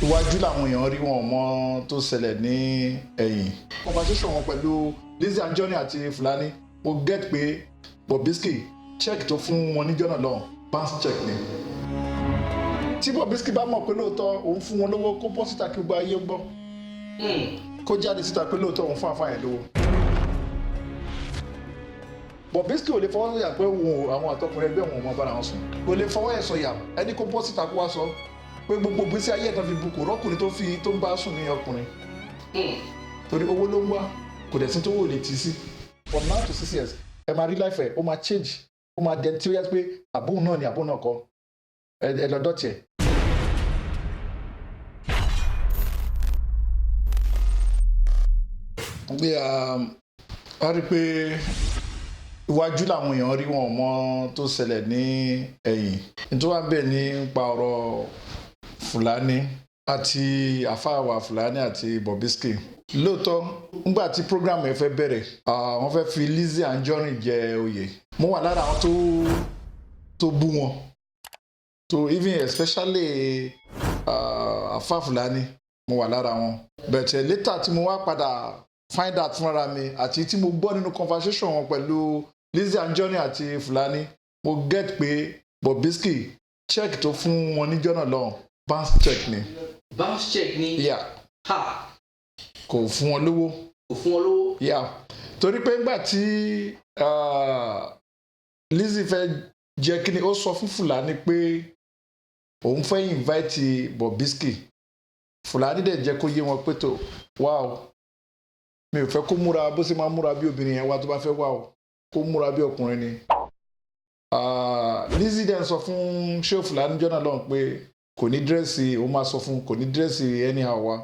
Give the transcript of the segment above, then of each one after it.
iwájú làwọn èèyàn rí wọn mọ tó ṣẹlẹ̀ ní ẹ̀yìn. conversation wọn pẹ̀lú Lizzy Anjorin àti Fulani mo get pé Bobrisky check tó fún wọn níjọ́ náà lọ́hùn bounce check ni. tí Bobrisky bá mọ̀ pé lóòótọ́ òun fún wọn lówó kó bọ́ síta kí gbogbo ayé gbọ́ kó jáde síta pé lóòótọ́ òun fún àfáàyàn lówó. Bobrisky ò lè fọwọ́ sọ̀yà pé òun àwọn àtọkùnrin ẹgbẹ́ òun ò mọ bára wọn sùn kò lè fọwọ́ ẹ̀ sọ̀yà ẹni kó bọ́ síta kó wá sọ pé gbogbo gbèsè ayé ẹ̀tàn fi bu kò rọ́kùnrin tó ń bá sùn ní ọkùnrin torí owó ló ń wá kò dẹ̀ sí tó wò lè tì sí. from now to 6 years ẹ máa rí life ẹ ó máa change ó máa dẹ̀ tí ó yẹ pé àbóhùn náà ni àbóhùn náà kọ́ ẹ lọ́dọ̀ tiẹ̀. gbé a rí pé iwájú làwọn èèyàn rí wọn mọ tó ṣẹlẹ̀ ní ẹ̀yìn nítorí wàá bẹ̀ nípa ọ̀rọ̀ Fulani àti àfáàwà Fulani àti Bobrisky. lóòótọ́ nígbà tí program ẹ̀ fẹ́ bẹ̀rẹ̀ wọ́n fẹ́ fi Lizzy Anjorin jẹ oyè mo wà lára àwọn tó bú wọn to even especially àfáà Fulani mo wà lára wọn but later tí mo wá padà find out fúnra mi àti tí mo gbọ́ nínú conversation wọn pẹ̀lú Lizzy Anjorin àti Fulani mo get pé Bobrisky check tó fún wọn níjọ́ náà lọ́hùn bounce check ni. bounce check ni. yeah. ha. kò fún wọn lówó. kò fún wọn lówó. yeah. torí pé ńgbà tí Lizzy fẹ́ jẹ́ kí ni ó sọ fún Fulani pé òun fẹ́ invite Bobrisky Fulani dẹ̀ jẹ́ kó yé wọn pé tó wow mi ò fẹ́ kó múra bó ṣe máa múra bí obìnrin yẹn wá tó bá fẹ́ wá o kó múra bí ọkùnrin ni. Lizzy dẹ̀ sọ fún Shehu Fulani jọ́nà lọ́hùn pé kò ní dírẹ́sì ó máa sọ fún kò ní dírẹ́sì anyhow wá.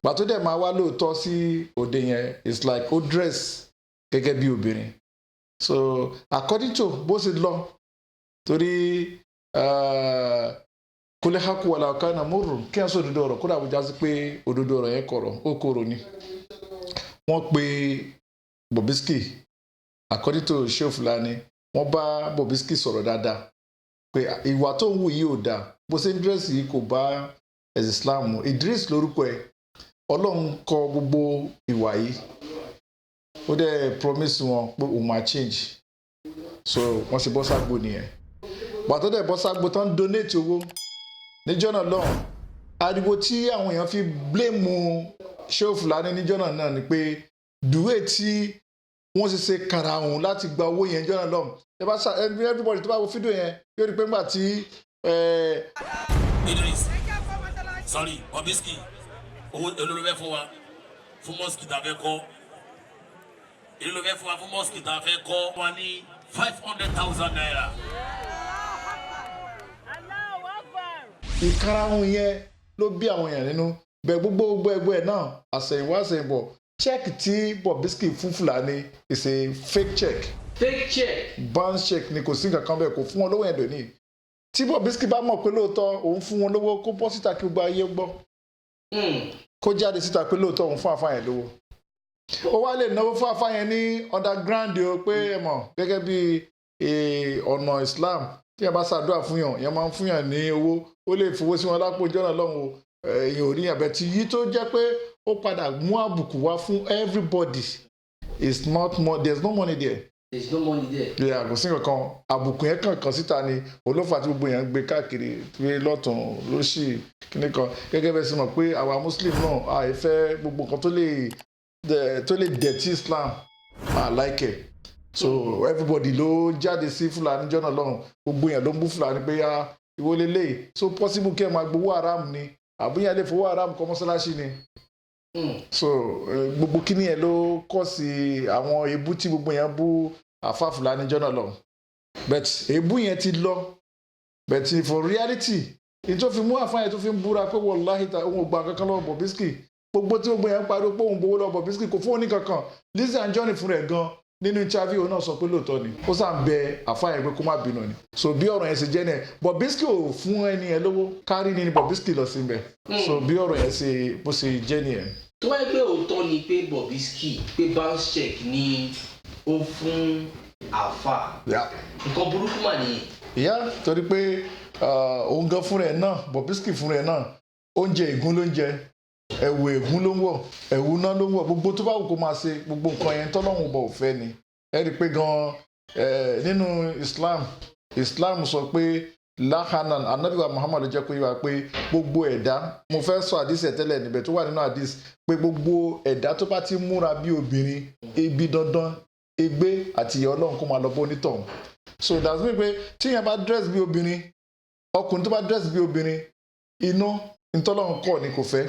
Pàtó dẹ̀ máa wá lóòótọ́ sí òde yẹn it's like ó dress gẹ́gẹ́ bí obìnrin. So according to bó ṣe lọ torí kólé hákù wàlà ọ̀ká náà mú rùn kí wọ́n sọ òdodo ọ̀rọ̀ kódà bó já sí pé òdodo ọ̀rọ̀ yẹn ó korò ni. Wọ́n pe Bobrisky according to Shehu Fulani wọ́n bá Bobrisky sọ̀rọ̀ dáadáa pé ìwà tó ń wù yìí ò dáa bó ṣe ń dírẹ́sì yìí kò bá ẹ̀sìn Islam mu Idris lórúkọ ẹ̀ Ọlọ́run kọ gbogbo ìwà yìí ó dẹ̀ promise wọn pé òun máa change so wọ́n sì bọ́ ságbó nìyẹn pàtó dẹ̀ bọ́ ságbó tán donate owó níjọ́ náà lọ́hùn ariwo tí àwọn èèyàn fi blame Shehu Fulani níjọ́ náà ni pé dùwé tí wọ́n ṣe kàrà òun láti gba owó yẹn jọ́nà lọ́hùn ẹ bá ṣá everybody tó bá wo fídíò yẹn yóò rí pé ńgbà tí. Idris sorry Bobrisky owó olólùfẹ́ fún wa fún mosque tá a fẹ́ kọ́ olólùfẹ́ fún wa fún mosque tá a fẹ́ kọ́ wa ní 500,000 naira. ìkarahun yẹn ló bí àwọn èèyàn nínú bẹ́ẹ̀ gbogbo ẹgbẹ́ náà àṣẹ̀yìnwá àṣẹ̀yìnbọ̀ check tí Bobrisky fún Fulani is a fake check. fake check. bounce check ni kò sí nǹkan kan bẹ́ẹ̀ kò fún wọn lówó yẹn dòní. tí Bobrisky bá mọ̀ pé lóòótọ́ òun fún wọn lówó kó bọ́ síta kí gbogbo ayé gbọ́. kó jáde síta pé lóòótọ́ òun fún àfáàyàn lówó. ó wá lè náwó fún àfáàyàn ní underground o pé ẹ mọ̀ gẹ́gẹ́ bí ọ̀nà Islam tí yẹn bá ṣàdúrà fún yàn yẹn máa ń fún yàn ní owó ó lè fowó sí wọn lápò jọ́nà lọ́hùn o èèyàn ò rí yàn bẹ́ẹ̀ tí yí tó jẹ́ pé ó padà mú àbùkù wá fún everybody it's not more there's no money there. there's no money there. yeah kò sí nǹkan àbùkù yẹn kàn síta ni olófà tí gbogbo yẹn ń gbé káàkiri pé lọ́tún lósì kíní kan gẹ́gẹ́ bẹ́ẹ̀ sì mọ̀ pé àwa Muslim náà àìfẹ́ gbogbo nǹkan tó lè dẹ̀tí Islam like it so everybody ló jáde sí Fulani jọ́nà lọ́hùn gbogbo yẹn ló ń bú Fulani pé ìwọ lélẹ́yìí so possible kí ẹ máa gbowó haram ni àbúyá lè fowó haram kọ́ mọ́sálásí ni. so gbogbo kíní yẹn ló kọ́ sí àwọn èébú tí gbogbo yẹn bú àfáà Fulani jọ́nà lọ but èébú yẹn ti lọ but for reality ètò fi mú àfáà yẹn tó fi ń búra pé wàláhì òun ò gba kankan lọ́wọ́ Bobrisky gbogbo tí gbogbo yẹn ń pariwo pé òun gbowó lọ́wọ́ Bobrisky kò fún òun ní kankan Lizzy Anjorin fún rẹ̀ gan nínú interview náà sọ pé lóòótọ́ ni ó sàn bẹ àfáà yẹn pé kó má bínú ni so bí ọ̀rọ̀ yẹn ṣe jẹ́ nìyẹn Bobrisky ò fún ẹni yẹn lówó kárí ni Bobrisky lọ sí ibẹ̀ so bí ọ̀rọ̀ yẹn ṣe bó ṣe jẹ́ nìyẹn. tó wáyé pé òótọ́ ni pé Bobrisky pé bounce check ni ó fún àfáà nǹkan burúkú mà nìyẹn. ìyá torí pé òun gan fúnra ẹ̀ náà Bobrisky fúnra ẹ̀ náà oúnjẹ ègún ló ń jẹ, ẹ̀wù ègún ló ń wọ̀, ẹ̀wù náà ló ń wọ̀, gbogbo tó bá wù kó máa ṣe gbogbo nǹkan yẹn tọ́lọ́run bọ̀ ò fẹ́ ni. Ẹ rí i pé gan-an nínú Islam sọ pé lahanan anabiwa Muhammad jẹ́ kó yé wa pé gbogbo ẹ̀dá, mo fẹ́ sọ àdìsí ẹ̀ tẹ́lẹ̀ níbẹ̀ tó wà nínú àdìsí pé gbogbo ẹ̀dá tó bá ti múra bí obìnrin, ibi dandan ègbé àti ìyà Ọlọ́run kó máa lọ bó onítọ̀hún. So that's mean pé tíyẹn bá dress bí obìnrin, ọkùnrin tó bá dress bí obìnrin, iná ìtọ́lọ́run kọ́ ni kò fẹ́.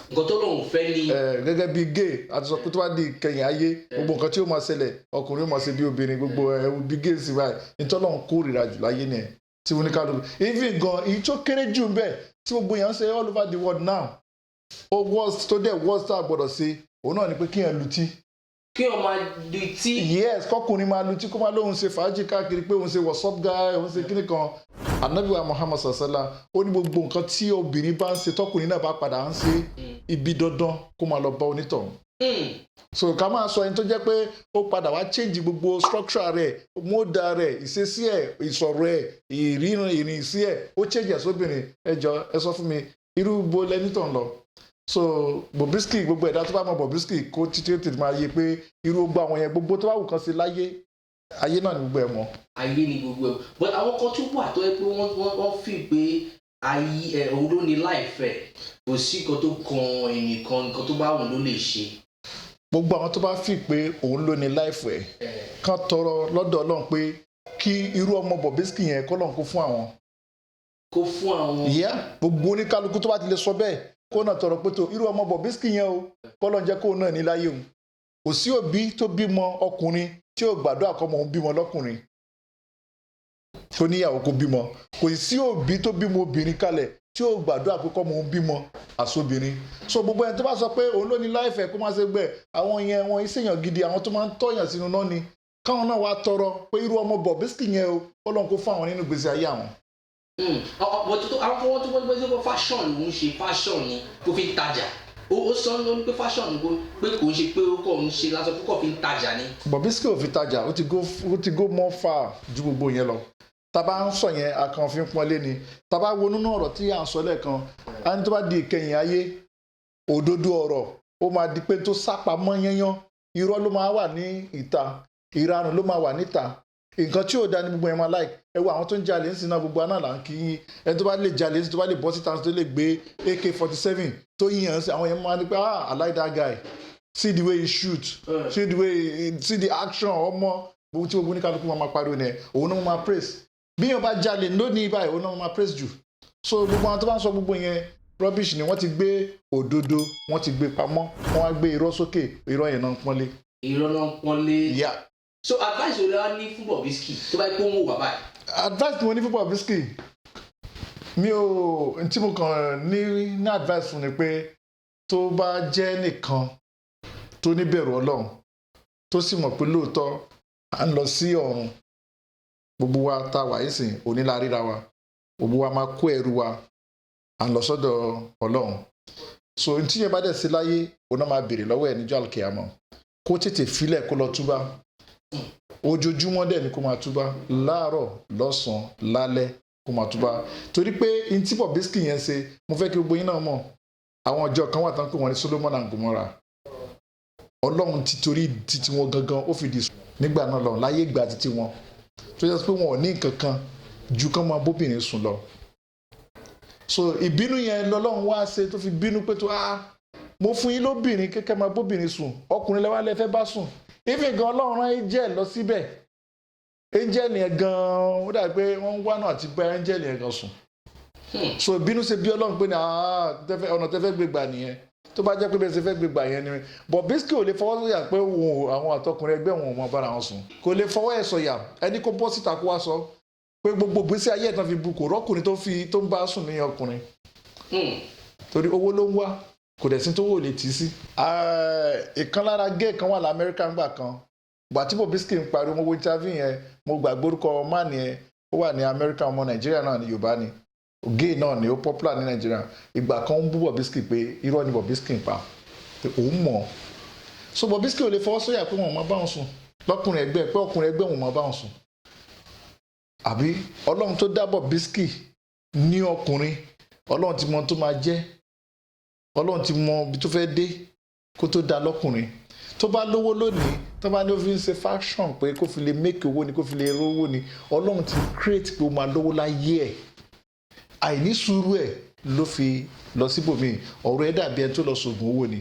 Nǹkan tó lóun fẹ́ ni. Gẹ́gẹ́ bí gay àti sọ pé tó bá di kẹyìn ayé gbogbo nǹkan tí ó máa ṣẹlẹ̀ ọkùnrin ó máa ṣe bí obìnrin, gbogbo bí gay sí báyìí ìtọ́lọ́run kórìíra jù láyé ni ẹ̀ tí wọ́n ní ká lóko. Even gan èyí tó kéré jù bẹ́ẹ̀ tí gbogbo yẹn ń ṣe all over the world now, ó worst tó dẹ̀ worst tá a gbọ́dọ̀ ṣe òun náà ni pé kíyàn lutí. Kí o máa lutí. Yes, kọkùnrin máa lutí kó máa lóun ṣe fàájì káàkiri pé òun ṣe what's up guy, òun ṣe kíní kan. Ànábì wa Muhammad sallallahu ó ní gbogbo nǹkan tí obìnrin bá ń ṣe tọkùnrin náà bá padà ń ṣe ibi dandan kó máa lọ bá onítọ̀hún. So ká máa sọ ẹni tó jẹ́ pé ó padà wá change gbogbo structure rẹ̀, módà rẹ̀, ìṣesí ẹ̀, ìsọ̀rọ̀ ẹ̀, ìrìn sí ẹ̀, ó change ẹ̀ sóbìnrin. Ẹ jọ̀ọ́ ẹ sọ fún mi irú bo lẹ́nítàn lọ. So Bobrisky gbogbo ẹ̀dá tó bá mọ Bobrisky kó títí ó tètè máa yé pé irú gbogbo àwọn yẹn gbogbo tó bá wù kan sí láyé ayé náà ni gbogbo ẹ̀ mọ́. Ayé ni gbogbo ẹ̀, but àwọn kan tún wà tó yẹ pé wọ́n fi pé ayé òun ló ní láìfẹ́, kò sí nǹkan tó kan ẹnìkan, nǹkan tó bá wù ló lè ṣe. Gbogbo àwọn tó bá fi pé òun ló ní láìfẹ́ kán tọrọ lọ́dọ̀ Ọlọ́run pé kí irú ọmọ Bobrisky yẹn kọ́ lọ́n kó fún àwọn. Kó fún àwọn. Ìyá gbogbo oníkálukú tó bá ti lè sọ bẹ́ẹ̀ kó náà tọrọ pé tó irú ọmọ Bobrisky yẹn o kọ́ lọ́n jẹ́ kó náà ní láyé òun. Kò sí òbí tó bímọ ọkùnrin tí ó gbàdúrà kọ́mọ òun bímọ lọ́kùnrin tó níyàwó kó bímọ. Kò sí òbí tó bímọ obìnrin kalẹ̀ tí ó gbàdúrà pé kọ́mọ òun bímọ àsobìnrin. So gbogbo ẹni tó bá sọ pé òun ló ní láìfẹ́ kó má ṣe gbẹ àwọn yẹn wọn ìṣèyàn gidi, àwọn tó máa ń tọ̀yàn sínú náà ni káwọn náà wá tọrọ pé irú ọmọ Bobrisky yẹn o Ọlọ́run kó fún àwọn nínú gbèsè ayé àwọn. Àwọn kan wọ́n tó gbọ́dọ̀ pé fashion ló ń ṣe, fashion ni kó fi ń tajà. Ó sọ ní pé fashion ni pé kò ń ṣe pé ó kọ̀ ń ṣe lásán, pé kò fi ń tajà ni. Bobrisky ò fi tajà, ó ti go more far ju gbogbo yẹn lọ. Tàbá ń sọ yẹn akàn fi ń pọ́nlé ni. Tàbá wo nínú ọ̀rọ̀ tí à ń sọ lẹ́ẹ̀kan, a ní tó bá di ìkẹyìn ayé òdodo ọ̀rọ̀ ó máa di pé tó sápamọ́ yányán, irọ́ ló máa wà ní ìta, ìranù ló máa wà níta. Nǹkan tí ò dá ní gbogbo yẹn máa like. Ẹ wo àwọn tó ń jalè ń sin náà gbogbo aná là ń kí yín. Ẹni tó bá lè jalè tó bá lè bọ́ síta tó lè gbé AK-47 tó yíyan sí àwọn yẹn máa ní pé I like that guy, see the way he shoot, see the action ọmọ gbogbo tí gbogbo oníkálukú máa pariwo ni ẹ̀ òun náà máa praise. Bí yẹn bá jalè lónìí báyìí òun náà máa praise jù. So gbogbo àwọn tó bá ń sọ gbogbo yẹn rubbish ni wọ́n ti gbé òdodo wọ́n ti gbé pamọ́, wọ́n wá gbé irọ́ sókè, irọ́ yẹn náà ń pọ́nlé. Irọ́ náà ń pọ́nlé. Yeah. So advice wo la ní fún Bobrisky tó bá yẹ kó ń wò wá báyìí? Advice tí mo ní fún Bobrisky mi ò tí mo kàn ní advice fún ni pé tó bá jẹ́ nìkan tó níbẹ̀rù Ọlọ́run tó sì mọ̀ pé lóòótọ́ à ń lọ sí ọ̀run, gbogbo wa tá wà yìí sìn oníláríra wa, gbogbo wa máa kó ẹrù wa à ń lọ sọ́dọ̀ Ọlọ́run. So tí yẹn bá dẹ̀ sí láyé òun náà máa béèrè lọ́wọ́ ẹ̀ níjọ́ àlùkìyámọ̀ kó tètè filẹ̀ kó lọ túbá. Ojoojúmọ́ dẹ̀ ni kó máa túbá, láàárọ̀ lọ́sàn-án lálẹ́ kó máa túbá. Torí pé n tí Bobrisky yẹn ṣe mo fẹ́ kí gbogbo yín náà mọ̀ àwọn ọjọ́ kan wà tán pé wọ́n ní Solomon and Gomorrah. Ọlọ́run ti torí títí wọn gangan ó fi dì sùn nígbà náà lọ láyé ìgbà títí wọn tó yẹ pé wọn ò ní nǹkan kan ju kán máa bóbìnrin sùn lọ. So ìbínú yẹn lọ́lọ́run wá ṣe tó fi bínú pé tó mo fún yín lóbìnrin kékeré máa bóbìnrin sùn, ọkùnrin lẹ́wọ́ alẹ́ fẹ́ bá sùn. Even gan Ọlọ́run rán angel lọ síbẹ̀, angel yẹn gan ó dàbí pé wọ́n ń wá náà àti bá angel yẹn gan sùn. So ìbínú ṣe bí Ọlọ́run pé ní ọ̀nà tẹ́fẹ́ gbégbà nìyẹn, tó bá jẹ́ pé bẹ́ẹ̀ ṣe fẹ́ gbégbà yẹn ni. Bobrisky ò lè fọwọ́ sọ̀yà pé àwọn àtọkùnrin ẹgbẹ́ wọn ò mọ bára wọn sùn, kò lè fọwọ́ ẹ̀ sọ̀yà ẹni kó bọ́ síta kó wá sọ pé gbogbo gbèsè ayé ẹ̀ tán fi bu kò rọ́kùnrin tó ń bá sùn ní ọkùnrin. Torí owó ló ń wá kò dẹ̀ sí tó wò lè tì í sí. Ìkan lára gay kan wà lamẹ́ríkà ńgbà kan, gbà tí Bobrisky ń pariwo mo wo interview yẹn mo gbàgbé orúkọ man yẹn, ó wà ní Amẹ́ríkà, ọmọ Nàìjíríà náà ní Yorùbá ni, gay náà ni ó popular ní Nàìjíríà. Ìgbà kan ń bú Bobrisky pé irọ́ ni Bobrisky ń pa pé òun mọ̀. So Bobrisky ò lè fọwọ́ sọ́yà pé wọn ò máa bá wọn sùn lọ́kùnrin ẹgbẹ́ pé ọkùnrin ẹgbẹ́ wọn ò máa bá wọn sùn. Àbí Ọlọ́run tó dá Bobrisky ní ọkùnrin Ọlọ́run ti mọ tó máa jẹ́, Ọlọ́run ti mọ ibi tó fẹ́ dé kó tó dá lọ́kùnrin. Tó bá lówó lónìí, tó bá ní ó fi ń ṣe fashion pé kó fi lè make owó ni, kó fi lè rówó ni, Ọlọ́run ti create pé ó máa lówó láyé ẹ̀. Àìní sùúrù ẹ̀ ló fi lọ síbòmíì. Ọ̀rọ̀ ẹ̀ dàbí ẹni tó lọ sògùn owó ni.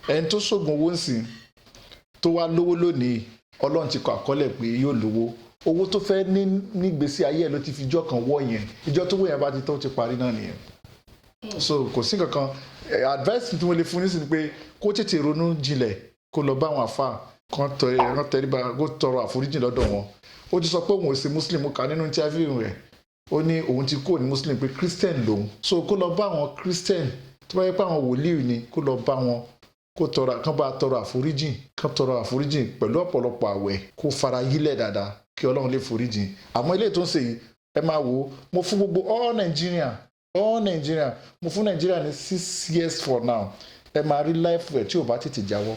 Ẹni tó sògùn owó ń sìn tó wá lówó lónìí, Ọlọ́run ti kọ àkọọ́lẹ̀ pé yóò lówó. Owó tó fẹ́ ní nígbésí ayé ẹ̀ ló ti fi ijọ́ kan wọ́ yẹn. Ijọ́ tó wọ́ yẹn bá ti tán ó ti parí náà nìyẹn. So kò sí kankan. Advice tí mo lè fún nísìnyí pé kó tètè ronú jinlẹ̀ kó lọ bá àwọn àfáà kan tẹríba kó tọrọ àforíjì lọ́dọ̀ wọn. Ó ti sọ pé òun ò ṣe Muslim, kà nínú interview rẹ̀. Ó ní òun ti kúrò ní Muslim pé Christian lòun. So kó lọ bá àwọn Christian tó bá yẹ pé àwọn wòlíì ni kó lọ bá wọn kán bá tọrọ àforíjì pẹ̀lú ọ̀pọ̀lọpọ̀ àwẹ̀ kó fara yílẹ̀ dáadáa kí Ọlọ́run lè foríjì. Àmọ́ ilé tó ń ṣe yìí ẹ máa wò ó, mo fún gbogbo all Nigeria mo fún Nigeria ní 6 years for now. Ẹ máa rí life ẹ̀ tí ò bá tètè jáwọ́.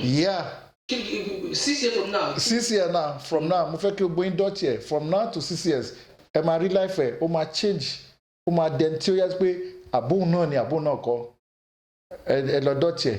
Yeah. 6 years from now. 6 years now from now mo fẹ́ kí o gbóyin dọ́tí ẹ̀ from now to 6 years ẹ máa rí life ẹ̀ ó máa change ó máa dẹni tí ó yẹ pé àbóhùn náà ni àbóhùn náà kọ́ ẹ lọ dọ́tí ẹ̀